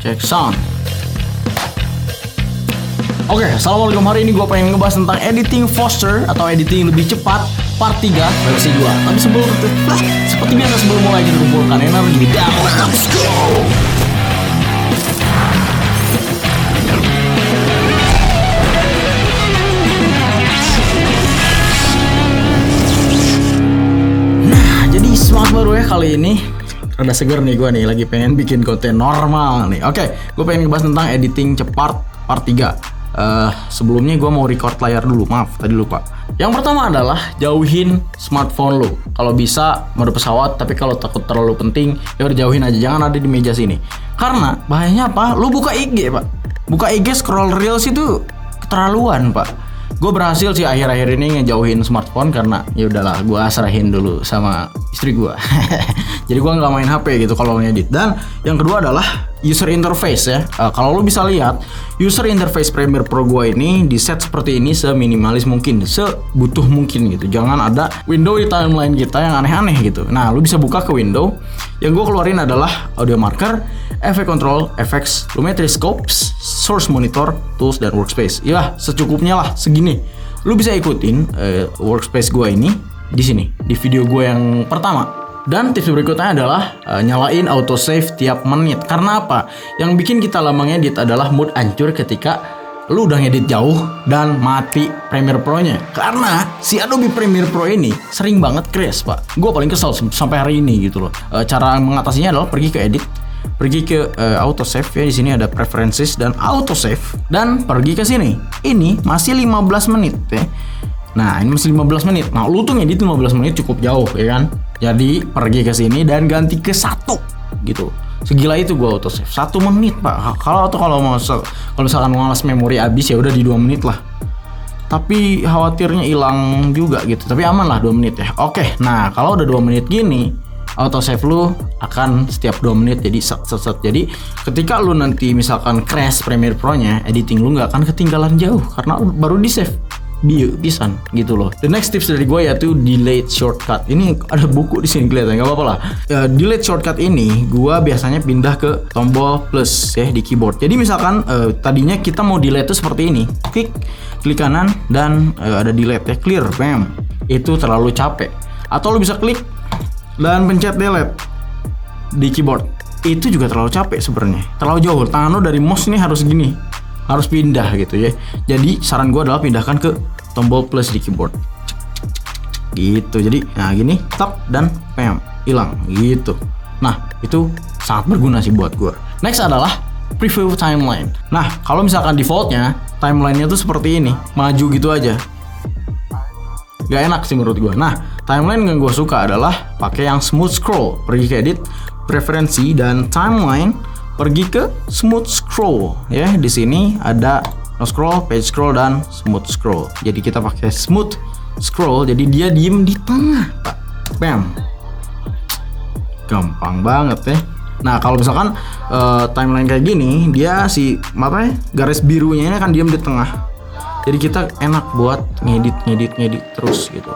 Check sound. Oke, assalamualaikum. Hari ini gue pengen ngebahas tentang editing faster atau editing lebih cepat part 3 versi 2. Tapi seperti biasa sebelum mulai kita kumpulkan energi dan let's go. Nah, jadi semangat baru ya kali ini. Rada seger nih gue nih, lagi pengen bikin konten normal nih. Oke, gue pengen ngebahas tentang editing cepat part 3. Sebelumnya gue mau record layar dulu, maaf tadi lupa. Yang pertama adalah jauhin smartphone lo. Kalau bisa mode pesawat, tapi kalau takut terlalu penting ya udah jauhin aja, jangan ada di meja sini. Karena bahayanya apa? Lo buka IG pak, buka IG scroll reels itu keterlaluan pak. Gue berhasil sih akhir-akhir ini ngejauhin smartphone karena ya udahlah gue serahin dulu sama istri gue. Jadi gue nggak main HP gitu kalau ngedit. Dan yang kedua adalah user interface ya. Kalau lo bisa lihat user interface Premiere Pro gue ini di set seperti ini seminimalis mungkin, sebutuh mungkin gitu. Jangan ada window di timeline kita yang aneh-aneh gitu. Nah lo bisa buka ke window. Yang gue keluarin adalah audio marker, effect control, effects, lumetri scopes, source monitor, tools, dan workspace. Ya secukupnya lah segini. Lu bisa ikutin workspace gue ini di sini di video gue yang pertama. Dan tips berikutnya adalah nyalain autosave tiap menit. Karena apa? Yang bikin kita lama ngedit adalah mood hancur ketika lu udah ngedit jauh dan mati Premiere Pro-nya. Karena si Adobe Premiere Pro ini sering banget crash, Pak. Gue paling kesel sampai hari ini gitu loh. Cara mengatasinya adalah pergi ke edit, pergi ke autosave ya, di sini ada preferences dan autosave, dan pergi ke sini. Ini masih 15 menit ya. Nah, ini masih 15 menit. Nah, lu tuh ngedit 15 menit cukup jauh ya kan? Jadi, pergi ke sini dan ganti ke 1 gitu. Segila itu gua autosave. 1 menit, Pak. Kalau misalkan malas memori habis ya udah di 2 menit lah. Tapi khawatirnya hilang juga gitu. Tapi aman lah 2 menit ya. Oke. Nah, kalau udah 2 menit gini, autosave lu akan setiap 2 menit jadi set. Jadi ketika lu nanti misalkan crash Premiere Pro-nya, editing lu nggak akan ketinggalan jauh karena baru di save pisan gitu loh. The next tips dari gue yaitu delete shortcut. Ini ada buku di sini kelihatan, nggak apa-apa lah. Delete shortcut ini gue biasanya pindah ke tombol plus ya di keyboard. Jadi misalkan tadinya kita mau delete tuh seperti ini, klik kanan dan ada delete ya, clear, bam. Itu terlalu capek. Atau lu bisa klik dan pencet delete di keyboard. Itu juga terlalu capek sebenarnya. Terlalu jauh. Tangan lu dari mouse ini harus gini. Harus pindah gitu ya. Jadi saran gue adalah pindahkan ke tombol plus di keyboard. Gitu. Jadi nah gini, tap dan pam, hilang gitu. Nah, itu sangat berguna sih buat gue. Next adalah preview timeline. Nah, kalau misalkan defaultnya timelinenya tuh seperti ini, maju gitu aja. Gak enak sih menurut gue. Nah, timeline yang gue suka adalah pakai yang smooth scroll. Pergi ke edit, preferensi, dan timeline. Pergi ke smooth scroll ya. Di sini ada no scroll, page scroll, dan smooth scroll. Jadi kita pakai smooth scroll. Jadi dia diem di tengah, Pak. Bam. Gampang banget ya. Nah, kalau misalkan timeline kayak gini, dia si garis birunya ini akan diem di tengah. Jadi kita enak buat ngedit terus gitu.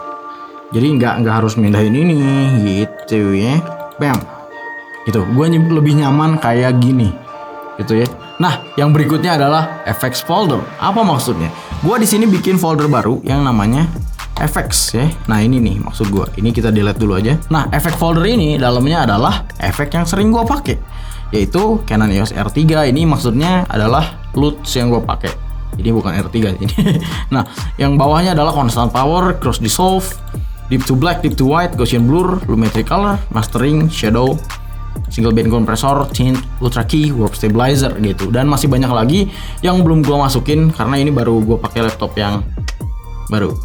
Jadi nggak harus mindahin ini gitu ya. Bam. Gitu, gue lebih nyaman kayak gini gitu ya. Nah, yang berikutnya adalah effects folder. Apa maksudnya? Gue di sini bikin folder baru yang namanya effects ya. Nah ini nih maksud gue. Ini kita delete dulu aja. Nah, effect folder ini dalamnya adalah efek yang sering gue pakai, yaitu Canon EOS R3. Ini maksudnya adalah LUTs yang gue pakai. Ini bukan R3 ini. Nah, yang bawahnya adalah constant power, cross dissolve, deep to black, deep to white, Gaussian blur, lumetri color, mastering, shadow, single band compressor, tint, ultra key, warp stabilizer gitu. Dan masih banyak lagi yang belum gua masukin karena ini baru gua pakai laptop yang baru.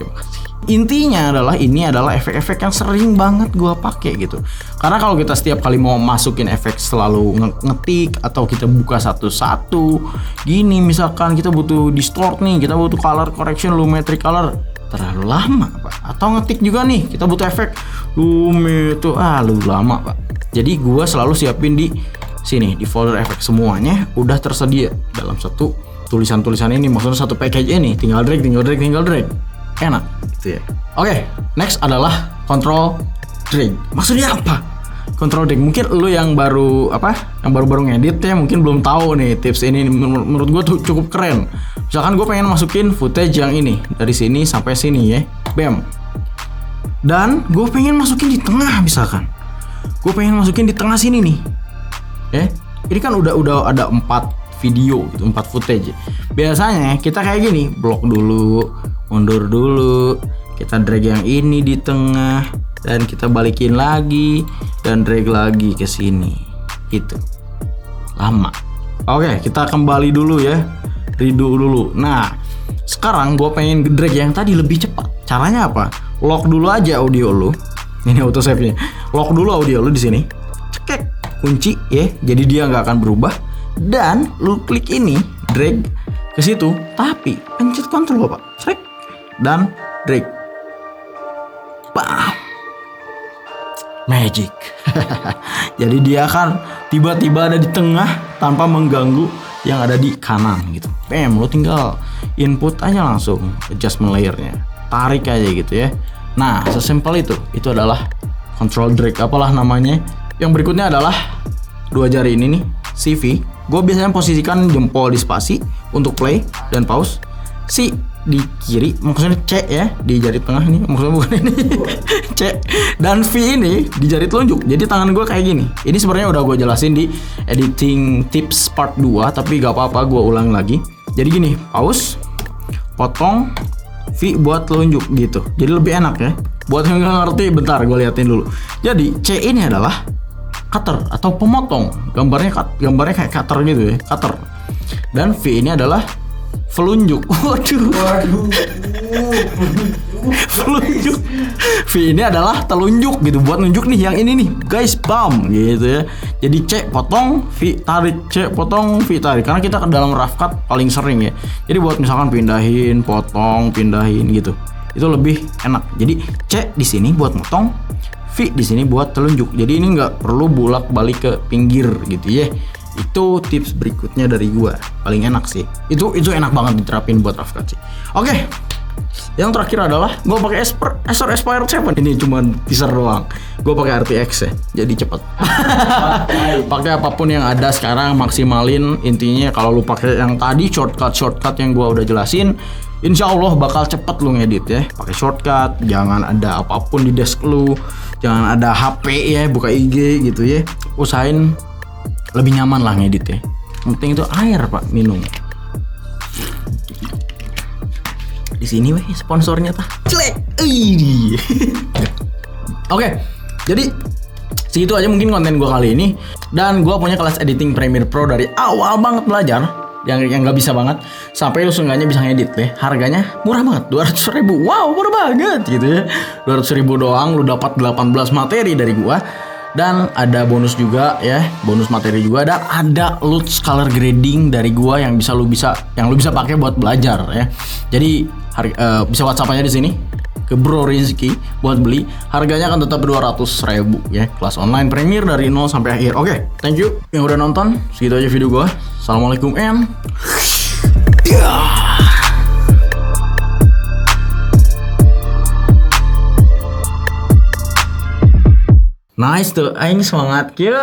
Terima kasih. Intinya adalah ini adalah efek-efek yang sering banget gua pakai gitu. Karena kalau kita setiap kali mau masukin efek selalu ngetik atau kita buka satu-satu gini, misalkan kita butuh distort nih, kita butuh color correction, lumetri color, terlalu lama Pak. Atau ngetik juga nih, kita butuh efek lumetri, lu lama Pak. Jadi gua selalu siapin di sini, di folder efek semuanya udah tersedia dalam satu tulisan-tulisan ini. Maksudnya satu package ini, tinggal drag. Enak gitu ya. Oke, next adalah control drag. Maksudnya apa? control drag. Mungkin lu yang baru ngedit ya, mungkin belum tahu nih tips ini. Menurut gue tuh cukup keren. Misalkan gue pengen masukin footage yang ini dari sini sampai sini ya, bam. Dan gue pengen masukin di tengah misalkan. Gue pengen masukin di tengah sini nih, ya. Ini kan udah ada 4 video gitu, 4 footage. Biasanya kita kayak gini, blok dulu, mundur dulu, kita drag yang ini di tengah, dan kita balikin lagi dan drag lagi ke sini. Gitu. Lama. Oke, kita kembali dulu ya. Redo dulu. Nah, sekarang gue pengen drag yang tadi lebih cepat. Caranya apa? Lock dulu aja audio lu. Ini auto save-nya. Lock dulu audio lu di sini. Cekek, kunci ya. Jadi dia nggak akan berubah. Dan lu klik ini, drag ke situ. Tapi pencet kontrol Pak. Srek. Dan drag. Bam. Magic. Jadi dia akan tiba-tiba ada di tengah tanpa mengganggu yang ada di kanan gitu. Bam, lo tinggal input aja langsung adjustment layernya. Tarik aja gitu ya. Nah, sesimpel itu. Itu adalah control drag apalah namanya. Yang berikutnya adalah 2 jari ini nih, CV. Gue biasanya posisikan jempol di spasi untuk play dan pause. Si di kiri, maksudnya C ya, di jari tengah ini, maksudnya bukan ini. C dan V ini di jari telunjuk. Jadi tangan gue kayak gini. Ini sebenarnya udah gue jelasin di editing tips part 2, tapi gak apa-apa gue ulang lagi. Jadi gini, pause, potong, V buat telunjuk gitu. Jadi lebih enak ya. Buat yang gak ngerti, bentar gue liatin dulu. Jadi C ini adalah cutter atau pemotong. Gambarnya kayak cutter gitu ya, cutter. Dan V ini adalah telunjuk. Waduh. Telunjuk. V ini adalah telunjuk gitu, buat nunjuk nih yang ini nih, guys, bam gitu ya. Jadi C potong, V tarik, C potong, V tarik. Karena kita ke dalam rough cut paling sering ya. Jadi buat misalkan pindahin, potong, pindahin gitu. Itu lebih enak. Jadi C di sini buat motong, V di sini buat telunjuk. Jadi ini nggak perlu bolak-balik ke pinggir gitu ya. Itu tips berikutnya dari gua. Paling enak sih. Itu enak banget diterapin buat rough cut sih. Oke. Yang terakhir adalah gua pakai Acer Aspire 7. Ini cuma teaser doang. Gua pakai RTX ya. Jadi cepet. Pakai apapun yang ada sekarang, maksimalin. Intinya kalau lu pakai yang tadi shortcut yang gua udah jelasin, insya Allah bakal cepet lu ngedit ya. Pakai shortcut, jangan ada apapun di desk lu, jangan ada HP ya, buka IG gitu ya. Usahain lebih nyaman lah ngedit ya. Yang penting itu air Pak, minum. Di sini weh sponsornya tah. Celek. Oke. Jadi segitu aja mungkin konten gua kali ini. Dan gua punya kelas editing Premiere Pro dari awal banget belajar, yang nggak bisa banget sampai lu seenggaknya bisa ngedit deh. Harganya murah banget, 200.000. Wow, murah banget gitu ya. 200.000 doang lu dapat 18 materi dari gua. Dan ada bonus juga ya, bonus materi juga, dan ada LUTs color grading dari gua yang lu bisa pakai buat belajar ya. Jadi bisa WhatsApp aja di sini ke Bro Rizky buat beli. Harganya akan tetap 200.000 ya. Kelas online Premiere dari 0 sampai akhir. Oke, thank you yang udah nonton. Segitu aja video gua. Assalamualaikum and nice tuh, aing semangat kieu.